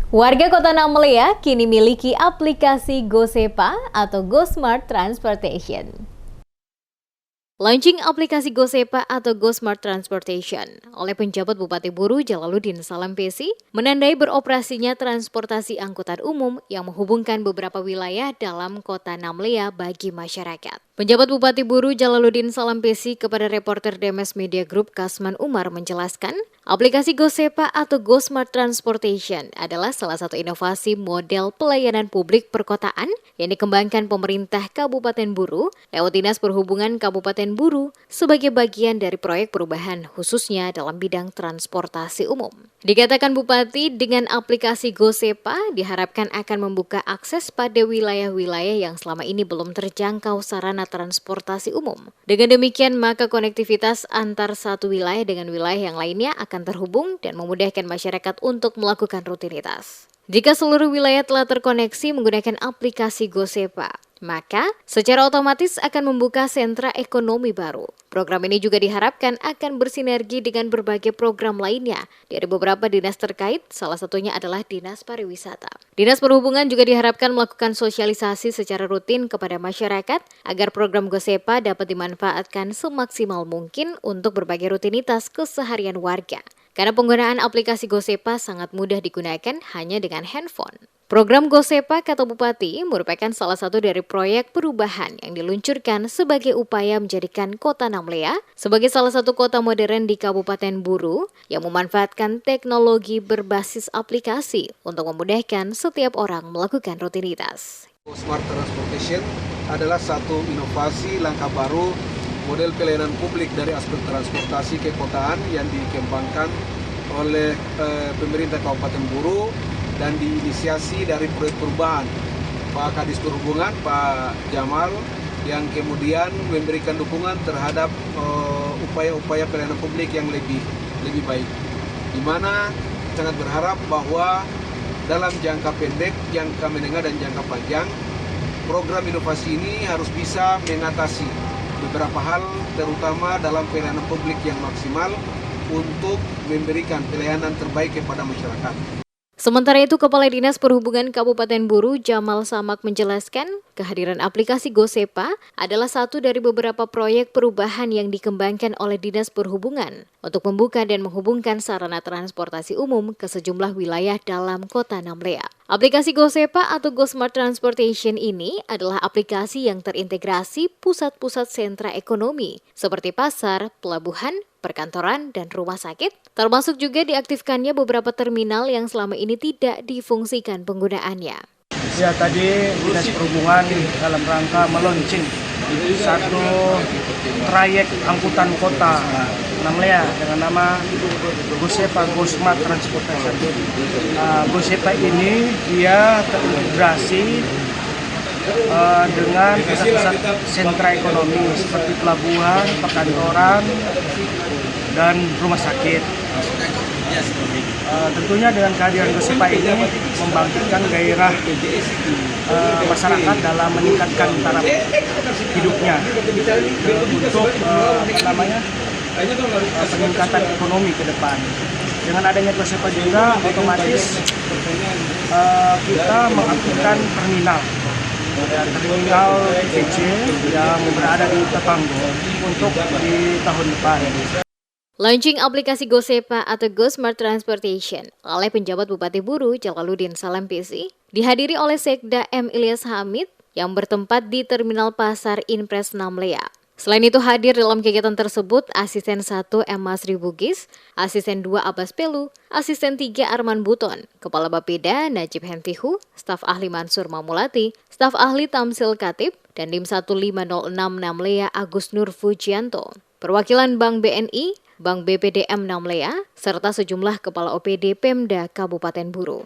Warga Kota Namlea kini miliki aplikasi GoSepa atau Go Smart Transportation. Launching aplikasi GoSepa atau Go Smart Transportation oleh penjabat Bupati Buru Jalaluddin Salampesi menandai beroperasinya transportasi angkutan umum yang menghubungkan beberapa wilayah dalam Kota Namlea bagi masyarakat. Penjabat Bupati Buru Jalaluddin Salampesi kepada reporter Demes Media Group Kasman Umar menjelaskan, aplikasi GoSepa atau Go Smart Transportation adalah salah satu inovasi model pelayanan publik perkotaan yang dikembangkan pemerintah Kabupaten Buru lewat Dinas Perhubungan Kabupaten Buru sebagai bagian dari proyek perubahan khususnya dalam bidang transportasi umum. Dikatakan Bupati, dengan aplikasi GoSepa diharapkan akan membuka akses pada wilayah-wilayah yang selama ini belum terjangkau sarana transportasi umum. Dengan demikian, maka konektivitas antar satu wilayah dengan wilayah yang lainnya akan terhubung dan memudahkan masyarakat untuk melakukan rutinitas. Jika seluruh wilayah telah terkoneksi menggunakan aplikasi GoSepa, maka secara otomatis akan membuka sentra ekonomi baru. Program ini juga diharapkan akan bersinergi dengan berbagai program lainnya dari beberapa dinas terkait, salah satunya adalah Dinas Pariwisata. Dinas Perhubungan juga diharapkan melakukan sosialisasi secara rutin kepada masyarakat agar program GoSepa dapat dimanfaatkan semaksimal mungkin untuk berbagai rutinitas keseharian warga. Karena penggunaan aplikasi GoSepa sangat mudah digunakan hanya dengan handphone. Program GoSepa, kata Bupati, merupakan salah satu dari proyek perubahan yang diluncurkan sebagai upaya menjadikan Kota Namlea sebagai salah satu kota modern di Kabupaten Buru yang memanfaatkan teknologi berbasis aplikasi untuk memudahkan setiap orang melakukan rutinitas. Smart Transportation adalah satu inovasi langkah baru model pelayanan publik dari aspek transportasi kekotaan yang dikembangkan oleh pemerintah Kabupaten Buru dan diinisiasi dari proyek perubahan Pak Kadis Perhubungan, Pak Jamal, yang kemudian memberikan dukungan terhadap upaya-upaya pelayanan publik yang lebih baik. Di mana sangat berharap bahwa dalam jangka pendek, jangka menengah dan jangka panjang, program inovasi ini harus bisa mengatasi beberapa hal, terutama dalam pelayanan publik yang maksimal untuk memberikan pelayanan terbaik kepada masyarakat. Sementara itu, Kepala Dinas Perhubungan Kabupaten Buru Jamal Samak menjelaskan, kehadiran aplikasi GoSepa adalah satu dari beberapa proyek perubahan yang dikembangkan oleh Dinas Perhubungan untuk membuka dan menghubungkan sarana transportasi umum ke sejumlah wilayah dalam Kota Namlea. Aplikasi GoSepa atau Go Smart Transportation ini adalah aplikasi yang terintegrasi pusat-pusat sentra ekonomi seperti pasar, pelabuhan, perkantoran, dan rumah sakit, termasuk juga diaktifkannya beberapa terminal yang selama ini tidak difungsikan penggunaannya. Ya, tadi Dinas Perhubungan dalam rangka meluncing satu trayek angkutan kota Namlea dengan nama GoSepa Go Smart Transportation. GoSepa ini dia terintegrasi dengan pusat-pusat sentra ekonomi seperti pelabuhan, perkantoran, dan rumah sakit. Tentunya dengan kehadiran GoSepa ini membangkitkan gairah masyarakat dalam meningkatkan taraf hidupnya untuk peningkatan ekonomi ke depan. Dengan adanya GoSepa juga otomatis kita mengaktifkan terminal TPC yang berada di Tetanggo untuk di tahun depan. Launching aplikasi GoSepa atau Go Smart Transportation oleh penjabat Bupati Buru Jalaluddin Salampesi dihadiri oleh Sekda M. Ilyas Hamid yang bertempat di Terminal Pasar Inpres Namlea. Selain itu hadir dalam kegiatan tersebut Asisten 1 M. Masri Bugis, Asisten 2 Abbas Pelu, Asisten 3 Arman Buton, Kepala Bapeda Najib Hentihu, Staf Ahli Mansur Mamulati, Staf Ahli Tamsil Katib, dan Dim 1506 Namlea Agus Nur Fujianto. Perwakilan Bank BNI, Bank BPDM Namlea, serta sejumlah Kepala OPD Pemda Kabupaten Buru.